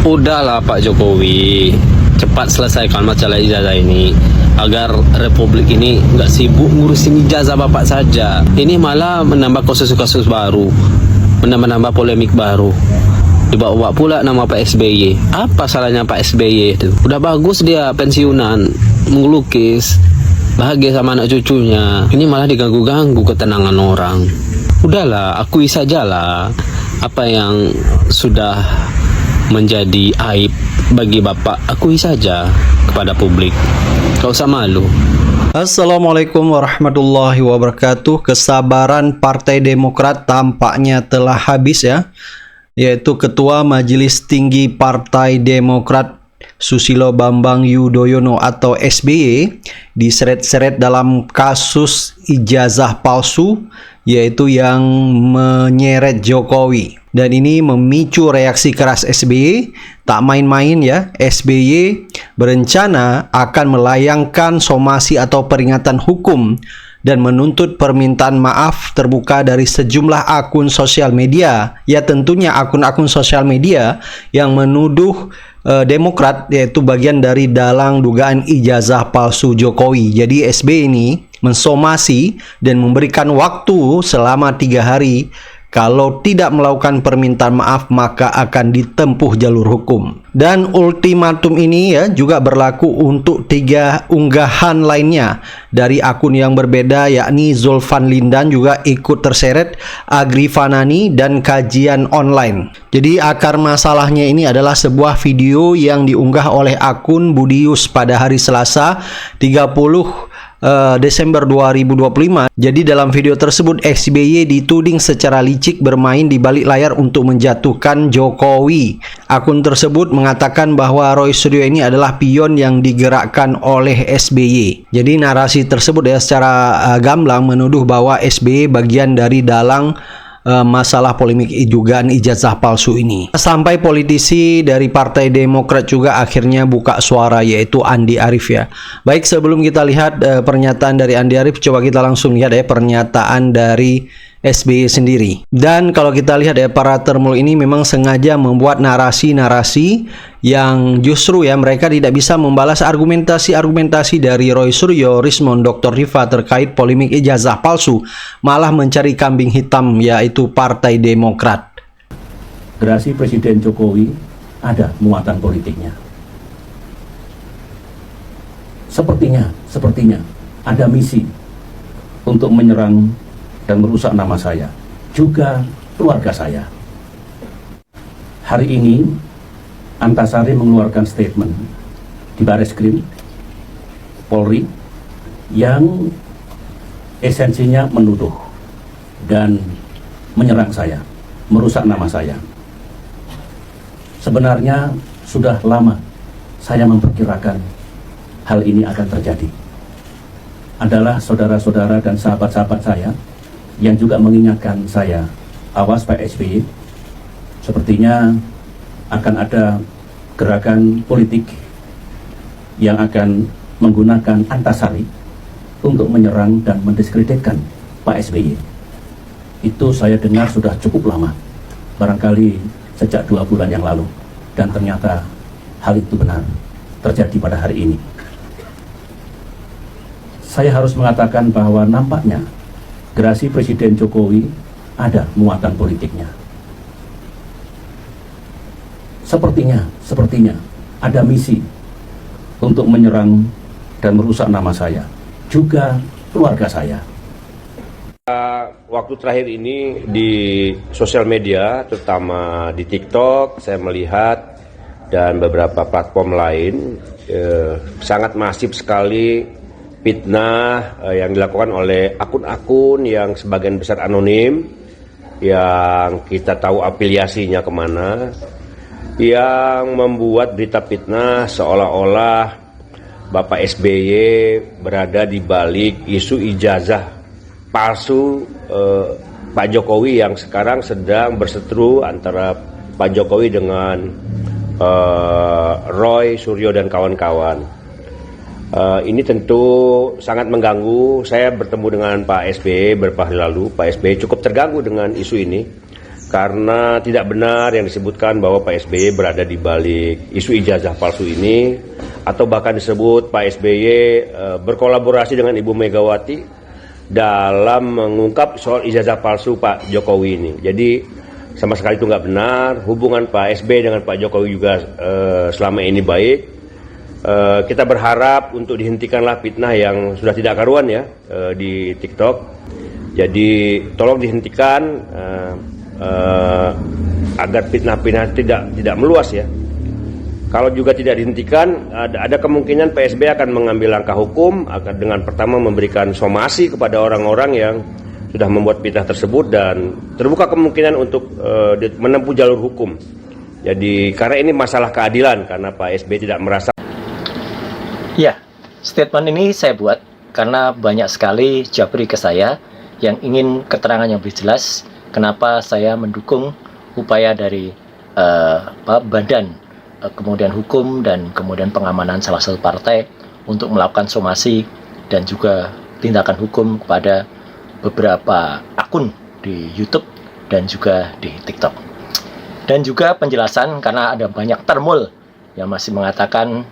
Udahlah Pak Jokowi, cepat selesaikan masalah ijazah ini agar Republik ini nggak sibuk ngurusin ijazah Bapak saja. Ini malah menambah kasus-kasus baru, menambah polemik baru. Dibawa pula nama Pak SBY. Apa salahnya Pak SBY itu? Udah bagus dia pensiunan, melukis, bahagia sama anak cucunya. Ini malah diganggu-ganggu ketenangan orang. Udahlah, akui sajalah apa yang sudah menjadi aib bagi Bapak. Akui saja kepada publik. Gak usah malu. Assalamualaikum warahmatullahi wabarakatuh. Kesabaran Partai Demokrat tampaknya telah habis ya, yaitu Ketua Majelis Tinggi Partai Demokrat Susilo Bambang Yudhoyono atau SBY diseret-seret dalam kasus ijazah palsu, yaitu yang menyeret Jokowi. Dan ini memicu reaksi keras SBY. Tak main-main ya, SBY berencana akan melayangkan somasi atau peringatan hukum dan menuntut permintaan maaf terbuka dari sejumlah akun sosial media. Ya tentunya akun-akun sosial media yang menuduh Demokrat, yaitu bagian dari dalang dugaan ijazah palsu Jokowi. Jadi SBY ini mensomasi dan memberikan waktu selama 3 hari. Kalau tidak melakukan permintaan maaf maka akan ditempuh jalur hukum. Dan ultimatum ini ya juga berlaku untuk 3 unggahan lainnya dari akun yang berbeda, yakni Zulfan Lindan juga ikut terseret, Agri Fanani, dan Kajian Online. Jadi akar masalahnya ini adalah sebuah video yang diunggah oleh akun Budius pada hari Selasa 30 Desember 2025. Jadi dalam video tersebut SBY dituding secara licik bermain di balik layar untuk menjatuhkan Jokowi. Akun tersebut mengatakan bahwa Roy Suryo ini adalah pion yang digerakkan oleh SBY. Jadi narasi tersebut ya secara gamblang menuduh bahwa SBY bagian dari dalang masalah polemik dugaan ijazah palsu ini. Sampai politisi dari Partai Demokrat juga akhirnya buka suara, yaitu Andi Arief ya. Baik, sebelum kita lihat pernyataan dari Andi Arief, coba kita langsung lihat ya pernyataan dari SBY sendiri. Dan kalau kita lihat ya, para termul ini memang sengaja membuat narasi-narasi yang justru ya mereka tidak bisa membalas argumentasi-argumentasi dari Roy Suryo, Rismond, Dr. Rifa terkait polemik ijazah palsu, malah mencari kambing hitam, yaitu Partai Demokrat. Gerasi Presiden Jokowi ada muatan politiknya. Sepertinya ada misi untuk menyerang dan merusak nama saya, juga keluarga saya. Hari ini Antasari mengeluarkan statement di Bareskrim Polri yang esensinya menuduh dan menyerang saya, merusak nama saya. Sebenarnya sudah lama saya memperkirakan hal ini akan terjadi. Adalah saudara-saudara dan sahabat-sahabat saya yang juga mengingatkan saya, awas Pak SBY, sepertinya akan ada gerakan politik yang akan menggunakan Antasari untuk menyerang dan mendiskreditkan Pak SBY. Itu saya dengar sudah cukup lama, barangkali sejak 2 bulan yang lalu, dan ternyata hal itu benar terjadi pada hari ini. Saya harus mengatakan bahwa nampaknya gerasi Presiden Jokowi ada muatan politiknya. Sepertinya ada misi untuk menyerang dan merusak nama saya, juga keluarga saya. Waktu terakhir ini di sosial media, terutama di TikTok, saya melihat dan beberapa platform lain sangat masif sekali fitnah yang dilakukan oleh akun-akun yang sebagian besar anonim, yang kita tahu afiliasinya kemana, yang membuat berita fitnah seolah-olah Bapak SBY berada di balik isu ijazah palsu Pak Jokowi yang sekarang sedang berseteru antara Pak Jokowi dengan Roy Suryo dan kawan-kawan. Ini tentu sangat mengganggu. Saya bertemu dengan Pak SBY beberapa hari lalu. Pak SBY cukup terganggu dengan isu ini karena tidak benar yang disebutkan bahwa Pak SBY berada di balik isu ijazah palsu ini, atau bahkan disebut Pak SBY berkolaborasi dengan Ibu Megawati dalam mengungkap soal ijazah palsu Pak Jokowi ini. Jadi sama sekali itu nggak benar. Hubungan Pak SBY dengan Pak Jokowi juga selama ini baik. Kita berharap untuk dihentikanlah fitnah yang sudah tidak karuan ya di TikTok. Jadi tolong dihentikan agar fitnah-fitnah tidak meluas ya. Kalau juga tidak dihentikan, ada kemungkinan PSB akan mengambil langkah hukum, akan dengan pertama memberikan somasi kepada orang-orang yang sudah membuat fitnah tersebut, dan terbuka kemungkinan untuk menempuh jalur hukum. Jadi karena ini masalah keadilan, karena Pak SBY tidak merasa. Ya, statement ini saya buat karena banyak sekali japri ke saya yang ingin keterangan yang lebih jelas kenapa saya mendukung upaya dari badan kemudian hukum dan kemudian pengamanan salah satu partai untuk melakukan somasi dan juga tindakan hukum kepada beberapa akun di YouTube dan juga di TikTok. Dan juga penjelasan karena ada banyak termul yang masih mengatakan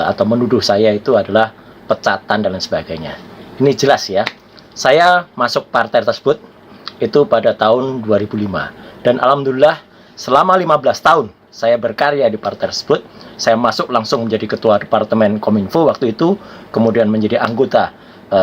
atau menuduh saya itu adalah pecatan dan lain sebagainya. Ini jelas ya. Saya masuk partai tersebut itu pada tahun 2005 dan alhamdulillah selama 15 tahun saya berkarya di partai tersebut. Saya masuk langsung menjadi ketua departemen Kominfo waktu itu, kemudian menjadi anggota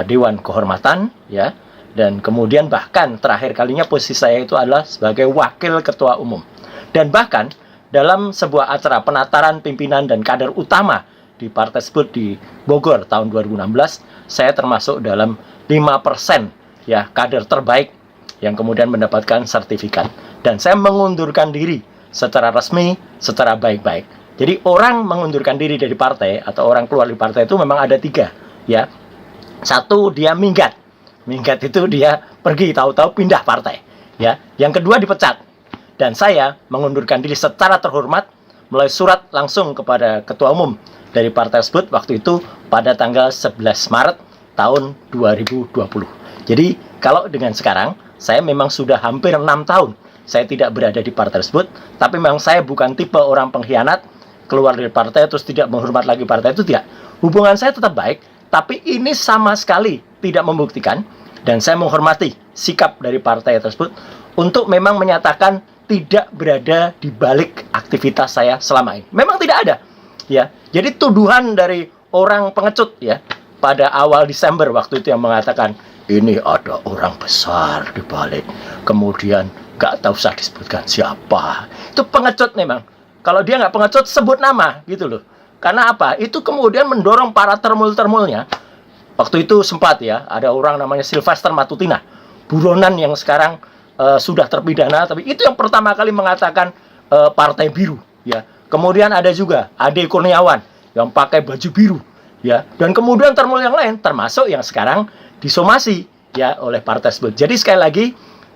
Dewan Kehormatan ya, dan kemudian bahkan terakhir kalinya posisi saya itu adalah sebagai wakil ketua umum. Dan bahkan dalam sebuah acara penataran pimpinan dan kader utama di partai tersebut di Bogor tahun 2016, saya termasuk dalam 5% ya kader terbaik yang kemudian mendapatkan sertifikat. Dan saya mengundurkan diri secara resmi, secara baik-baik. Jadi orang mengundurkan diri dari partai atau orang keluar dari partai itu memang ada 3 ya. Satu, dia minggat. Minggat itu dia pergi, tahu-tahu pindah partai ya. Yang kedua, dipecat. Dan saya mengundurkan diri secara terhormat melalui surat langsung kepada ketua umum dari partai tersebut waktu itu pada tanggal 11 Maret tahun 2020. Jadi kalau dengan sekarang, saya memang sudah hampir 6 tahun saya tidak berada di partai tersebut, tapi memang saya bukan tipe orang pengkhianat, keluar dari partai terus tidak menghormat lagi partai, itu tidak. Hubungan saya tetap baik, tapi ini sama sekali tidak membuktikan, dan saya menghormati sikap dari partai tersebut untuk memang menyatakan tidak berada di balik aktivitas saya selama ini. Memang tidak ada. Ya, jadi tuduhan dari orang pengecut ya pada awal Desember waktu itu yang mengatakan ini ada orang besar di balik, kemudian nggak tahu usah disebutkan siapa. Itu pengecut memang. Kalau dia nggak pengecut, sebut nama gitu loh. Karena apa? Itu kemudian mendorong para termul-termulnya. Waktu itu sempat ya, ada orang namanya Sylvester Matutina, buronan yang sekarang sudah terpidana, tapi itu yang pertama kali mengatakan partai biru ya. Kemudian ada juga Ade Kurniawan yang pakai baju biru ya. Dan kemudian termul yang lain, termasuk yang sekarang disomasi ya oleh partai tersebut. Jadi sekali lagi,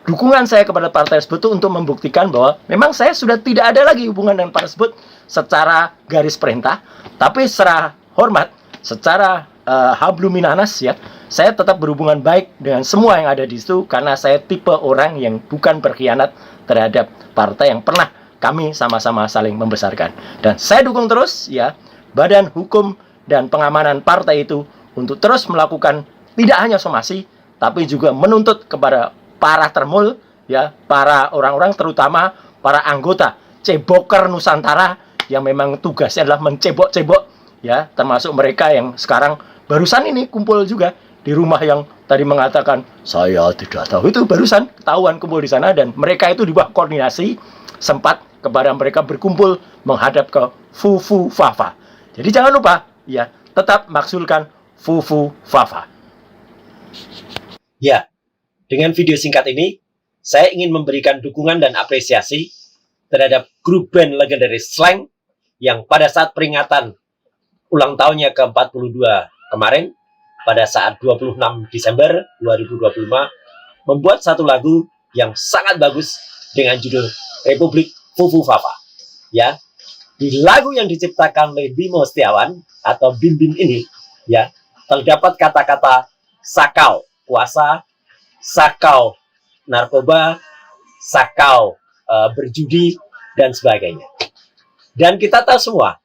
dukungan saya kepada partai tersebut itu untuk membuktikan bahwa memang saya sudah tidak ada lagi hubungan dengan partai tersebut secara garis perintah, tapi secara hormat, secara habluminanas ya, saya tetap berhubungan baik dengan semua yang ada di situ karena saya tipe orang yang bukan berkhianat terhadap partai yang pernah kami sama-sama saling membesarkan. Dan saya dukung terus ya badan hukum dan pengamanan partai itu untuk terus melakukan tidak hanya somasi, tapi juga menuntut kepada para termul ya, para orang-orang terutama para anggota ceboker Nusantara yang memang tugasnya adalah mencebok-cebok ya, termasuk mereka yang sekarang barusan ini kumpul juga di rumah yang tadi mengatakan saya tidak tahu, itu barusan ketahuan kumpul di sana, dan mereka itu di bawah koordinasi sempat kepada mereka berkumpul menghadap ke Fufu Fafa. Jadi jangan lupa ya, tetap maksulkan Fufu Fafa. Ya, dengan video singkat ini, saya ingin memberikan dukungan dan apresiasi terhadap grup band legendaris Slank yang pada saat peringatan ulang tahunnya ke-42 kemarin, pada saat 26 Desember 2025, membuat satu lagu yang sangat bagus dengan judul Republik Fufu Fafa. Ya, di lagu yang diciptakan oleh Bimo Setiawan atau Bim Bim ini, ya, terdapat kata-kata sakau puasa, sakau narkoba, sakau berjudi, dan sebagainya. Dan kita tahu semua,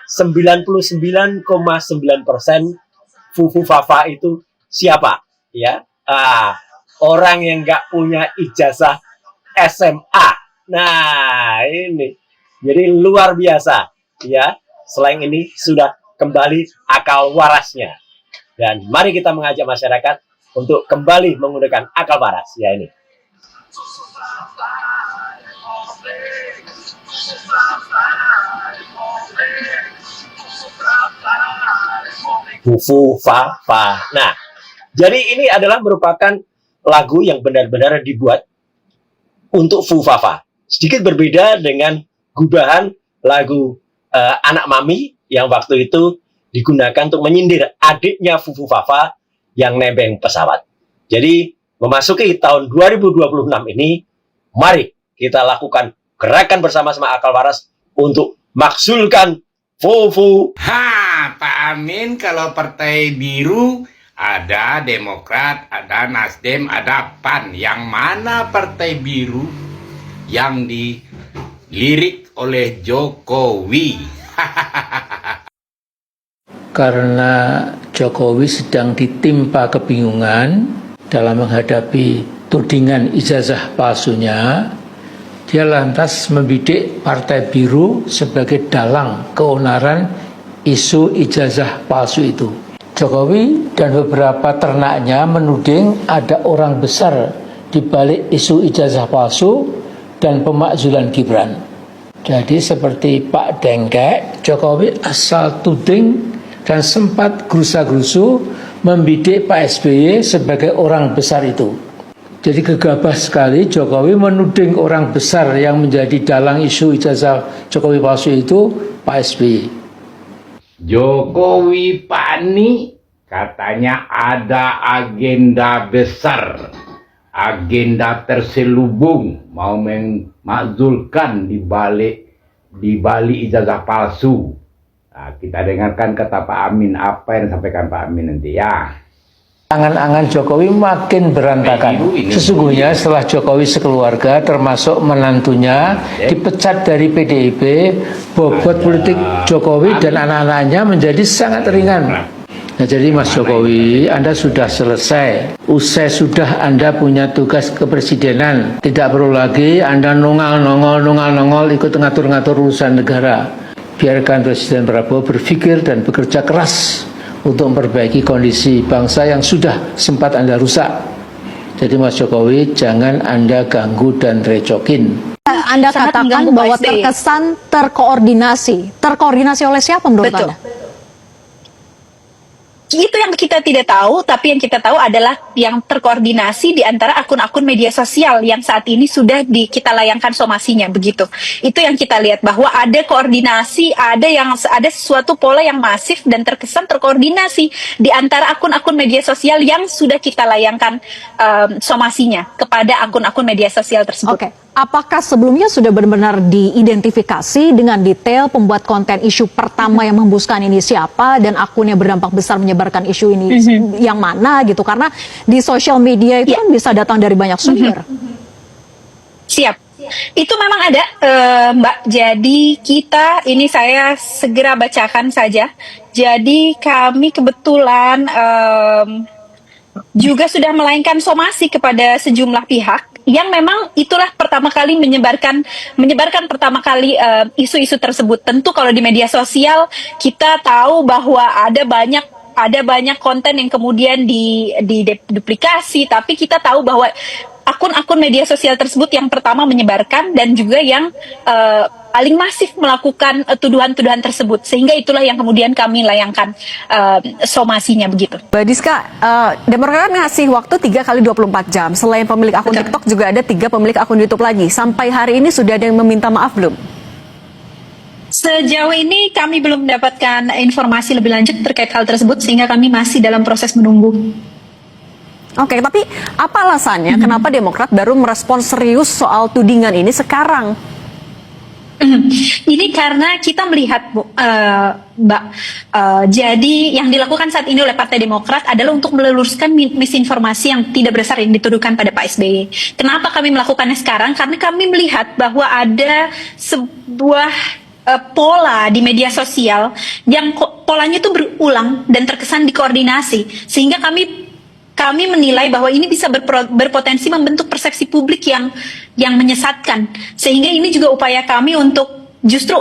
99,9% Fufu Fafa itu siapa? Ya, orang yang nggak punya ijazah SMA. Nah, ini jadi luar biasa, ya. Selain ini sudah kembali akal warasnya. Dan mari kita mengajak masyarakat untuk kembali menggunakan akal waras, ya ini. Fufu Fafa. Nah, jadi ini adalah merupakan lagu yang benar-benar dibuat untuk Fufu Fafa. Sedikit berbeda dengan gubahan lagu Anak Mami yang waktu itu digunakan untuk menyindir adiknya Fufu Fafa yang nebeng pesawat. Jadi, memasuki tahun 2026 ini, mari kita lakukan gerakan bersama-sama akal waras untuk maksulkan Fufu. Pak Amin, kalau Partai Biru ada Demokrat, ada Nasdem, ada PAN. Yang mana Partai Biru yang dilirik oleh Jokowi? Karena Jokowi sedang ditimpa kebingungan dalam menghadapi tudingan ijazah palsunya, dia lantas membidik Partai Biru sebagai dalang keonaran isu ijazah palsu itu. Jokowi dan beberapa ternaknya menuding ada orang besar di balik isu ijazah palsu dan pemakzulan Gibran. Jadi seperti Pak Dengkek, Jokowi asal tuding dan sempat gerusa-gerusu membidik Pak SBY sebagai orang besar itu. Jadi gegabah sekali Jokowi menuding orang besar yang menjadi dalang isu ijazah Jokowi palsu itu Pak SBY. Jokowi panik, katanya ada agenda besar, agenda terselubung, mau memakzulkan di balik ijazah palsu. Nah, kita dengarkan kata Pak Amin, apa yang disampaikan Pak Amin nanti ya. Angan-angan Jokowi makin berantakan. Sesungguhnya setelah Jokowi sekeluarga termasuk menantunya dipecat dari PDIP, bobot politik Jokowi dan anak-anaknya menjadi sangat ringan. Nah, jadi Mas Jokowi, Anda sudah selesai. Usai sudah Anda punya tugas kepresidenan. Tidak perlu lagi Anda nongol ikut ngatur-ngatur urusan negara. Biarkan Presiden Prabowo berpikir dan bekerja keras untuk memperbaiki kondisi bangsa yang sudah sempat Anda rusak. Jadi Mas Jokowi, jangan Anda ganggu dan recokin. Anda katakan bahwa terkesan terkoordinasi. Terkoordinasi oleh siapa menurut Anda? Itu yang kita tidak tahu, tapi yang kita tahu adalah yang terkoordinasi di antara akun-akun media sosial yang saat ini sudah kita layangkan somasinya, begitu. Itu yang kita lihat bahwa ada koordinasi, ada sesuatu pola yang masif dan terkesan terkoordinasi di antara akun-akun media sosial yang sudah kita layangkan somasinya kepada akun-akun media sosial tersebut. Oke. Apakah sebelumnya sudah benar-benar diidentifikasi dengan detail pembuat konten isu pertama yang menghembuskan ini siapa dan akunnya berdampak besar menyebarkan isu ini yang mana gitu? Karena di sosial media itu kan bisa datang dari banyak sumber. Siap. Itu memang ada, Mbak. Jadi ini saya segera bacakan saja. Jadi kami kebetulan juga sudah melayangkan somasi kepada sejumlah pihak yang memang itulah pertama kali menyebarkan pertama kali isu-isu tersebut. Tentu kalau di media sosial kita tahu bahwa ada banyak konten yang kemudian diduplikasi, tapi kita tahu bahwa akun-akun media sosial tersebut yang pertama menyebarkan dan juga yang paling masif melakukan tuduhan-tuduhan tersebut, sehingga itulah yang kemudian kami layangkan somasinya begitu. Mbak Diska, Demokrat ngasih waktu 3 kali 24 jam. Selain pemilik akun TikTok juga ada 3 pemilik akun YouTube lagi. Sampai hari ini sudah ada yang meminta maaf belum? Sejauh ini kami belum mendapatkan informasi lebih lanjut terkait hal tersebut, sehingga kami masih dalam proses menunggu. Oke, tapi apa alasannya kenapa Demokrat baru merespon serius soal tudingan ini sekarang? Ini karena kita melihat, Mbak, Jadi yang dilakukan saat ini oleh Partai Demokrat adalah untuk meluruskan misinformasi yang tidak berdasar yang dituduhkan pada Pak SBY. Kenapa kami melakukannya sekarang? Karena kami melihat bahwa ada sebuah pola di media sosial yang polanya itu berulang dan terkesan dikoordinasi, sehingga kami menilai bahwa ini bisa berpotensi membentuk persepsi publik yang menyesatkan, sehingga ini juga upaya kami untuk justru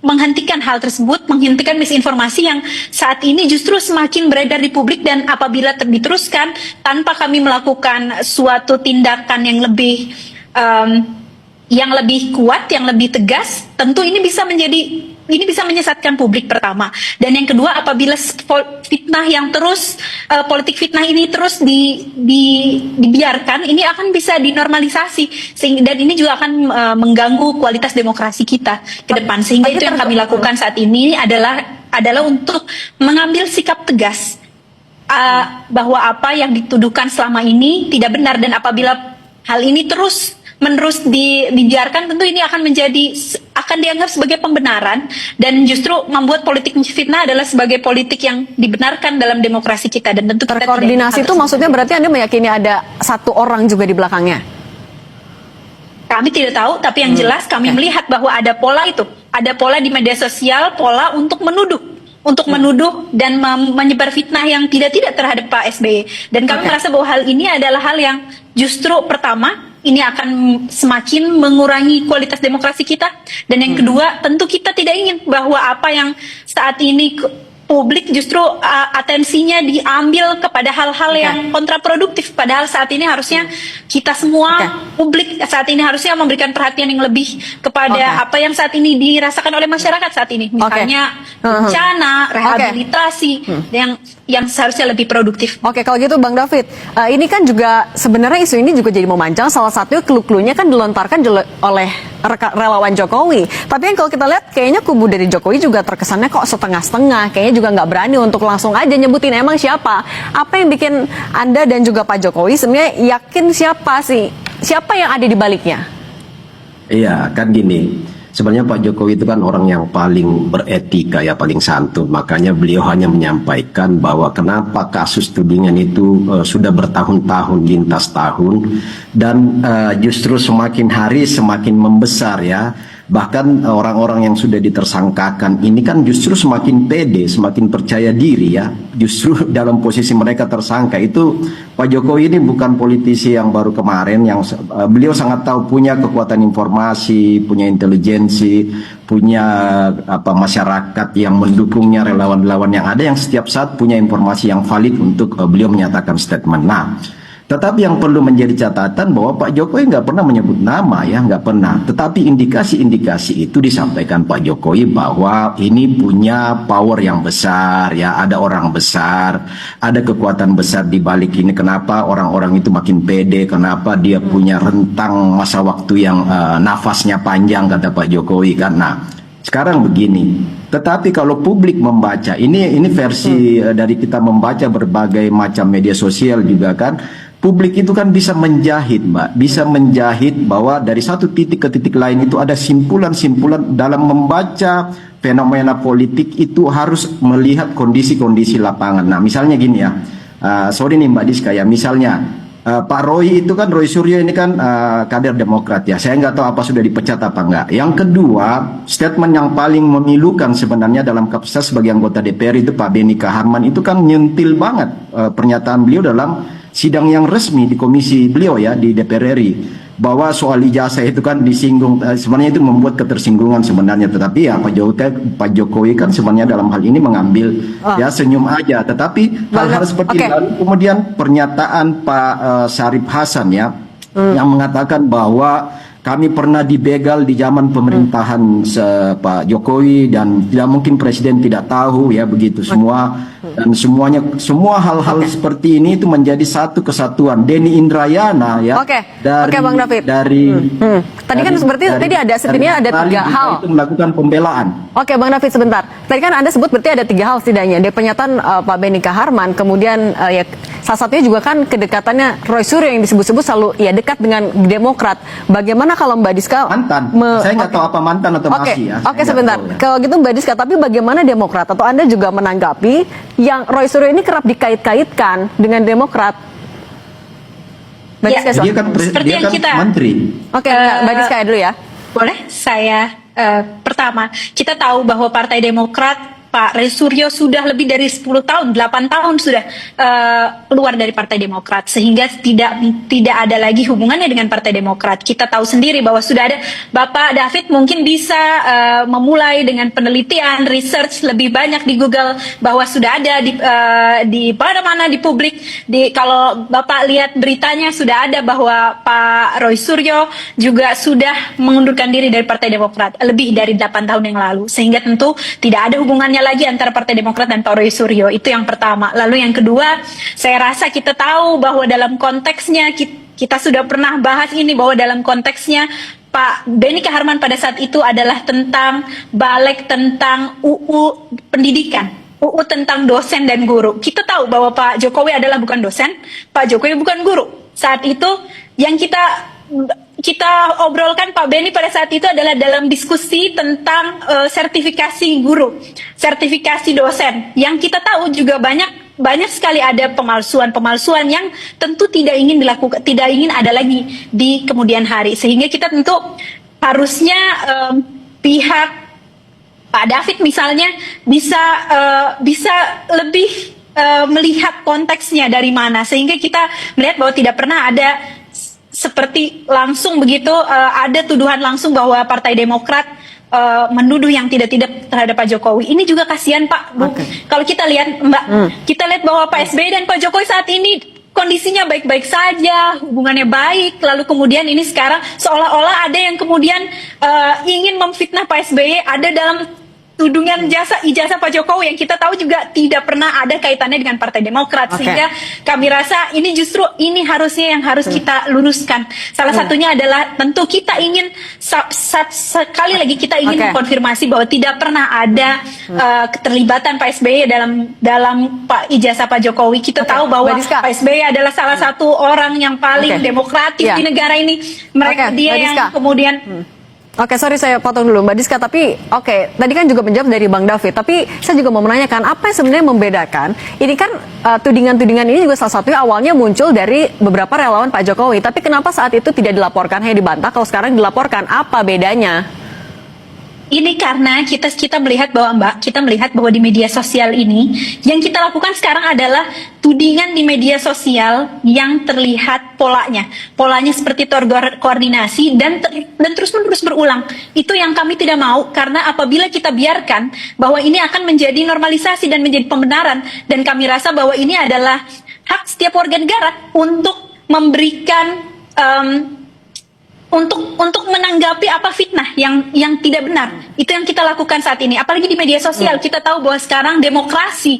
menghentikan hal tersebut, menghentikan misinformasi yang saat ini justru semakin beredar di publik, dan apabila diteruskan tanpa kami melakukan suatu tindakan yang lebih kuat, yang lebih tegas, tentu ini bisa menyesatkan publik pertama. Dan yang kedua, apabila fitnah yang terus politik fitnah ini terus dibiarkan, ini akan bisa dinormalisasi, dan ini juga akan mengganggu kualitas demokrasi kita ke depan. Sehingga itu yang kami lakukan saat ini adalah untuk mengambil sikap tegas bahwa apa yang dituduhkan selama ini tidak benar, dan apabila hal ini menerus dibiarkan, tentu ini akan dianggap sebagai pembenaran, dan justru membuat politik fitnah adalah sebagai politik yang dibenarkan dalam demokrasi kita. Dan tentu terkoordinasi itu maksudnya berarti Anda meyakini ada satu orang juga di belakangnya? Kami tidak tahu, tapi yang jelas kami melihat bahwa ada pola itu, ada pola di media sosial, pola untuk menuduh dan menyebar fitnah yang tidak terhadap Pak SBY. Dan kami merasa bahwa hal ini adalah hal yang justru pertama, ini akan semakin mengurangi kualitas demokrasi kita. Dan yang kedua, tentu kita tidak ingin bahwa apa yang saat ini publik justru atensinya diambil kepada hal-hal yang kontraproduktif. Padahal saat ini harusnya kita semua publik saat ini harusnya memberikan perhatian yang lebih kepada apa yang saat ini dirasakan oleh masyarakat saat ini. Misalnya bencana, rehabilitasi, yang seharusnya lebih produktif. Oke, kalau gitu Bang David, ini kan juga sebenarnya isu ini juga jadi memanjang. Salah satunya clue-cluenya kan dilontarkan oleh relawan Jokowi. Tapi yang kalau kita lihat kayaknya kubu dari Jokowi juga terkesannya kok setengah-setengah. Kayaknya juga nggak berani untuk langsung aja nyebutin emang siapa. Apa yang bikin Anda dan juga Pak Jokowi sebenarnya yakin siapa yang ada di baliknya? Iya, kan gini. Sebenarnya Pak Jokowi itu kan orang yang paling beretika ya, paling santun. Makanya beliau hanya menyampaikan bahwa kenapa kasus tudingan itu sudah bertahun-tahun, lintas tahun, dan justru semakin hari semakin membesar ya. Bahkan orang-orang yang sudah ditersangkakan ini kan justru semakin pede, semakin percaya diri ya. Justru dalam posisi mereka tersangka itu, Pak Jokowi ini bukan politisi yang baru kemarin, yang beliau sangat tahu, punya kekuatan informasi, punya intelijensi, punya masyarakat yang mendukungnya, relawan-relawan yang ada yang setiap saat punya informasi yang valid untuk beliau menyatakan statement. Nah, tetapi yang perlu menjadi catatan bahwa Pak Jokowi nggak pernah menyebut nama ya, nggak pernah. Tetapi indikasi-indikasi itu disampaikan Pak Jokowi bahwa ini punya power yang besar ya, ada orang besar, ada kekuatan besar di balik ini. Kenapa orang-orang itu makin pede? Kenapa dia punya rentang masa waktu yang nafasnya panjang, kata Pak Jokowi kan? Nah, sekarang begini. Tetapi kalau publik membaca, ini versi dari kita membaca berbagai macam media sosial juga kan. Publik itu kan bisa menjahit, Mbak. Bisa menjahit bahwa dari satu titik ke titik lain itu ada simpulan-simpulan. Dalam membaca fenomena politik itu harus melihat kondisi-kondisi lapangan. Nah, misalnya gini ya. Sorry nih Mbak Diska ya. Misalnya Pak Roy itu kan, Roy Suryo ini kan kader Demokrat ya. Saya nggak tahu apa sudah dipecat apa enggak. Yang kedua, statement yang paling memilukan sebenarnya dalam kapasitas sebagai anggota DPR itu Pak Benny Kaharman itu kan nyentil banget pernyataan beliau dalam sidang yang resmi di komisi beliau ya di DPR RI, bahwa soal ijazah itu kan disinggung, sebenarnya itu membuat ketersinggungan sebenarnya. Tetapi ya Pak Jokowi kan sebenarnya dalam hal ini mengambil ya senyum aja. Tetapi hal-hal seperti lalu kemudian pernyataan Pak Syarif Hasan ya yang mengatakan bahwa kami pernah dibegal di zaman pemerintahan Pak Jokowi dan tidak mungkin presiden tidak tahu ya, begitu semua. Dan semua hal-hal seperti ini itu menjadi satu kesatuan. Denny Indrayana ya dari Bang David. Tadi kan seperti tadi ada setidaknya ada 3 hal itu melakukan pembelaan. Oke Bang David sebentar. Tadi kan Anda sebut berarti ada 3 hal setidaknya. Ada pernyataan Pak Benny Kaharman, kemudian ya salah satunya juga kan kedekatannya Roy Suryo yang disebut-sebut selalu ya dekat dengan Demokrat. Bagaimana kalau Mbak Diska Mantan. Saya nggak tahu apa mantan atau masih ya. Oke, Saya sebentar. nggak tahu ya. Kalau gitu Mbak Diska, tapi bagaimana Demokrat atau Anda juga menanggapi yang Roy Suryo ini kerap dikait-kaitkan dengan Demokrat? Mbak Ya, Diska, Dia kan, Seperti dia yang kan kita- menteri. Oke, Mbak Diska dulu ya. Boleh saya pertama, kita tahu bahwa Partai Demokrat Pak Roy Suryo sudah lebih dari 10 tahun, 8 tahun sudah keluar dari Partai Demokrat, sehingga tidak ada lagi hubungannya dengan Partai Demokrat. Kita tahu sendiri bahwa sudah ada, Bapak David mungkin bisa memulai dengan penelitian, research lebih banyak di Google, bahwa sudah ada di mana-mana di publik. Kalau Bapak lihat beritanya sudah ada bahwa Pak Roy Suryo juga sudah mengundurkan diri dari Partai Demokrat lebih dari 8 tahun yang lalu, sehingga tentu tidak ada hubungannya lagi antara Partai Demokrat dan Pak Roy Suryo. Itu yang pertama. Lalu yang kedua, saya rasa kita tahu bahwa dalam konteksnya kita sudah pernah bahas ini, bahwa dalam konteksnya Pak Benny Kaharman pada saat itu adalah tentang balik tentang UU pendidikan, UU tentang dosen dan guru. Kita tahu bahwa Pak Jokowi adalah bukan dosen, Pak Jokowi bukan guru. Saat itu yang kita obrolkan Pak Benny pada saat itu adalah dalam diskusi tentang sertifikasi guru, sertifikasi dosen. Yang kita tahu juga banyak sekali ada pemalsuan yang tentu tidak ingin dilakukan, tidak ingin ada lagi di kemudian hari. Sehingga kita tentu harusnya pihak Pak David misalnya bisa lebih melihat konteksnya dari mana, sehingga kita melihat bahwa tidak pernah ada seperti langsung begitu ada tuduhan langsung bahwa Partai Demokrat menuduh yang tidak-tidak terhadap Pak Jokowi. Ini juga kasihan Pak, Bu. Kalau kita lihat Mbak, kita lihat bahwa Pak SBY dan Pak Jokowi saat ini kondisinya baik-baik saja, hubungannya baik, lalu kemudian ini sekarang seolah-olah ada yang kemudian ingin memfitnah Pak SBY, ada dalam tudungan ijazah Pak Jokowi yang kita tahu juga tidak pernah ada kaitannya dengan Partai Demokrat. Sehingga kami rasa ini justru ini harusnya yang harus kita luruskan. Salah satunya adalah tentu kita ingin sekali lagi kita ingin mengkonfirmasi bahwa tidak pernah ada keterlibatan Pak SBY dalam ijazah Pak Jokowi. Kita tahu bahwa Pak SBY adalah salah satu orang yang paling demokratis di negara ini. Dia yang kemudian Oke, sorry saya potong dulu Mbak Diska, tapi tadi kan juga menjawab dari Bang David, tapi saya juga mau menanyakan apa yang sebenarnya membedakan, ini kan tudingan-tudingan ini juga salah satunya awalnya muncul dari beberapa relawan Pak Jokowi, tapi kenapa saat itu tidak dilaporkan, hanya dibantah, kalau sekarang dilaporkan, apa bedanya? Ini karena kita melihat bahwa kita melihat bahwa di media sosial ini yang kita lakukan sekarang adalah tudingan di media sosial yang terlihat polanya seperti terkoordinasi dan terus-menerus berulang. Itu yang kami tidak mau, karena apabila kita biarkan bahwa ini akan menjadi normalisasi dan menjadi pembenaran, dan kami rasa bahwa ini adalah hak setiap warga negara untuk memberikan untuk menanggapi apa fitnah yang tidak benar. Itu yang kita lakukan saat ini, apalagi di media sosial. Kita tahu bahwa sekarang demokrasi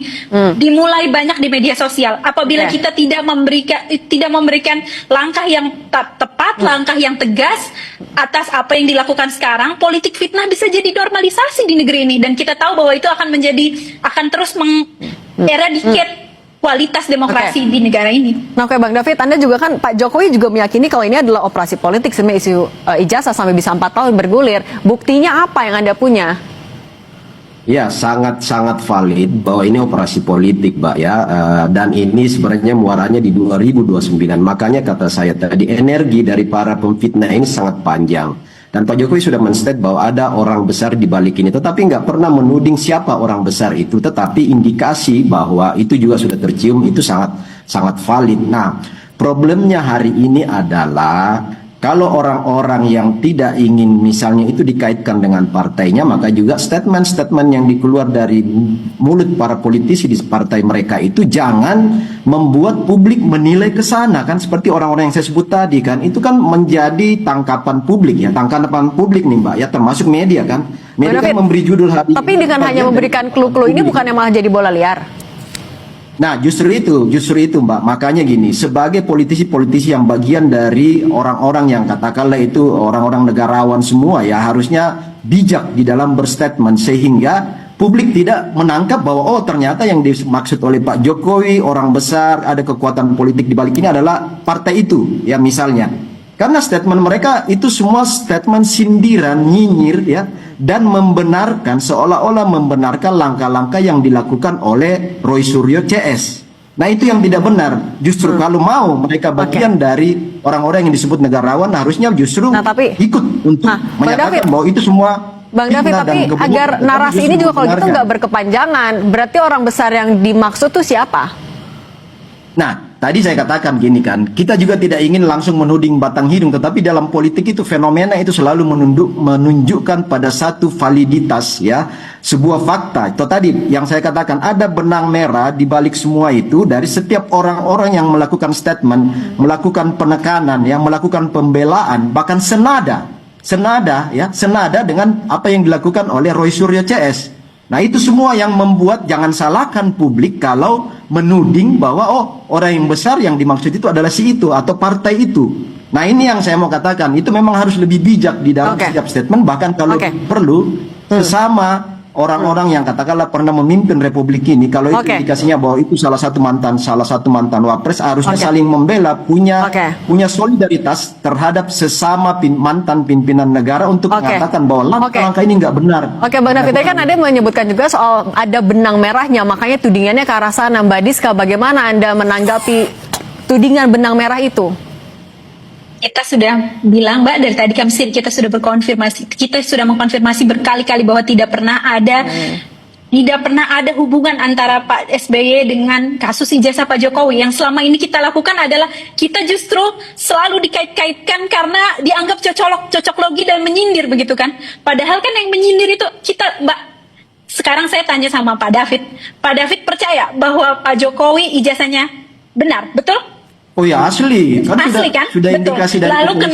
dimulai banyak di media sosial. Apabila kita tidak memberikan langkah yang tepat, langkah yang tegas atas apa yang dilakukan sekarang, politik fitnah bisa jadi normalisasi di negeri ini, dan kita tahu bahwa itu akan terus mengeradicate kualitas demokrasi di negara ini. Nah, Bang David, Anda juga kan, Pak Jokowi juga meyakini kalau ini adalah operasi politik, sebenarnya isu ijazah sampai bisa 4 tahun bergulir. Buktinya apa yang Anda punya? Ya, sangat valid bahwa ini operasi politik, Mbak ya. Dan ini sebenarnya muaranya di 2029. Makanya kata saya tadi, energi dari para pemfitnah ini sangat panjang. Dan Pak Jokowi sudah men-state bahwa ada orang besar di balik ini, tetapi nggak pernah menuding siapa orang besar itu, tetapi indikasi bahwa itu juga sudah tercium, itu sangat valid. Nah, problemnya hari ini adalah kalau orang-orang yang tidak ingin misalnya itu dikaitkan dengan partainya, maka juga statement-statement yang dikeluar dari mulut para politisi di partai mereka itu jangan membuat publik menilai ke sana, kan seperti orang-orang yang saya sebut tadi, kan itu kan menjadi tangkapan publik ya, tangkapan publik nih Mbak ya, termasuk media kan. Media kan memberi judul hari. Tapi dengan hanya memberikan clue-clue ini bukannya malah jadi bola liar? Nah, justru itu Mbak. Makanya gini, sebagai politisi-politisi yang bagian dari orang-orang yang katakanlah itu orang-orang negarawan semua ya, harusnya bijak di dalam berstatement sehingga publik tidak menangkap bahwa oh ternyata yang dimaksud oleh Pak Jokowi, orang besar, ada kekuatan politik di balik ini adalah partai itu, ya misalnya. Karena statement mereka itu semua statement sindiran, nyinyir ya, dan membenarkan, seolah-olah membenarkan langkah-langkah yang dilakukan oleh Roy Suryo CS. Nah itu yang tidak benar. Justru kalau mau mereka bagian dari orang-orang yang disebut negarawan, harusnya justru ikut untuk menyatakan bahwa itu semua. Bang David, tapi agar narasi ini juga kalau gitu nggak berkepanjangan, berarti orang besar yang dimaksud tuh siapa? Nah, tadi saya katakan gini kan, kita juga tidak ingin langsung menuding batang hidung, tetapi dalam politik itu fenomena itu selalu menunjukkan pada satu validitas ya, sebuah fakta. Itu tadi yang saya katakan, ada benang merah di balik semua itu dari setiap orang-orang yang melakukan statement, melakukan penekanan, yang melakukan pembelaan, bahkan senada dengan apa yang dilakukan oleh Roy Suryo CS. Nah itu semua yang membuat jangan salahkan publik kalau menuding bahwa oh orang yang besar yang dimaksud itu adalah si itu atau partai itu. Nah ini yang saya mau katakan, itu memang harus lebih bijak di dalam setiap statement, bahkan kalau perlu sesama orang-orang yang katakanlah pernah memimpin republik ini, kalau itu indikasinya bahwa itu salah satu mantan wapres, harusnya saling membela, punya solidaritas terhadap sesama mantan pimpinan negara untuk mengatakan bahwa langkah-langkah ini nggak benar. Oke, Bang David, tadi kan ada menyebutkan juga soal ada benang merahnya, makanya tudingannya ke arah sana. Mbak Diska, bagaimana Anda menanggapi tudingan benang merah itu? Kita sudah bilang, Mbak, dari tadi kita sudah mengkonfirmasi berkali-kali bahwa tidak pernah ada hubungan antara Pak SBY dengan kasus ijazah Pak Jokowi. Yang selama ini kita lakukan adalah kita justru selalu dikait-kaitkan karena dianggap cocok logi dan menyindir begitu kan. Padahal kan yang menyindir itu kita, Mbak. Sekarang saya tanya sama Pak David. Pak David percaya bahwa Pak Jokowi ijazahnya benar, betul? Oh ya asli kan, sudah betul. indikasi dari Lalu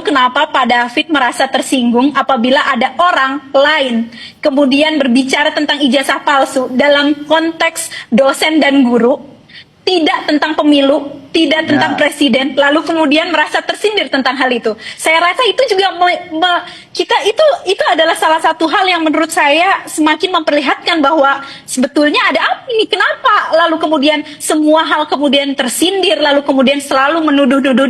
kenapa Pak David merasa tersinggung apabila ada orang lain kemudian berbicara tentang ijazah palsu dalam konteks dosen dan guru, tidak tentang pemilu, tidak tentang presiden, lalu kemudian merasa tersindir tentang hal itu. Saya rasa itu juga itu adalah salah satu hal yang menurut saya semakin memperlihatkan bahwa sebetulnya ada apa ini, kenapa lalu kemudian semua hal kemudian tersindir, lalu kemudian selalu menuduh-nuduh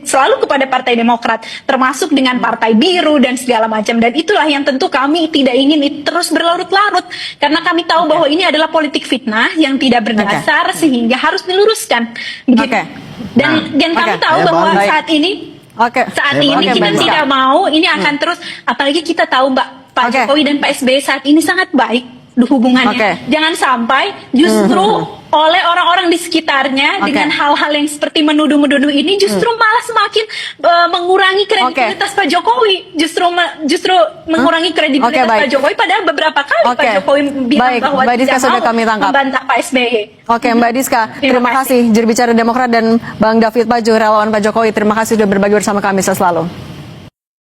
selalu kepada Partai Demokrat, termasuk dengan Partai Biru dan segala macam. Dan itulah yang tentu kami tidak ingin terus berlarut-larut, karena kami tahu bahwa ini adalah politik fitnah yang tidak berdasar sehingga harus diluruskan. Dan kami tahu bahwa saat ini kita tidak mau ini akan terus, apalagi kita tahu Mbak, Pak Jokowi dan Pak SBY saat ini sangat baik hubungannya. Jangan sampai justru oleh orang-orang di sekitarnya dengan hal-hal yang seperti menuduh-menuduh ini justru malah semakin mengurangi kredibilitas Pak Jokowi, justru mengurangi kredibilitas Pak Jokowi, padahal beberapa kali Pak Jokowi bilang bahwa tidak mau membantah Pak SBY. Oke, Mbak Diska, terima kasih. Juru bicara Demokrat dan Bang David Paju, relawan Pak Jokowi, terima kasih sudah berbagi bersama kami selalu.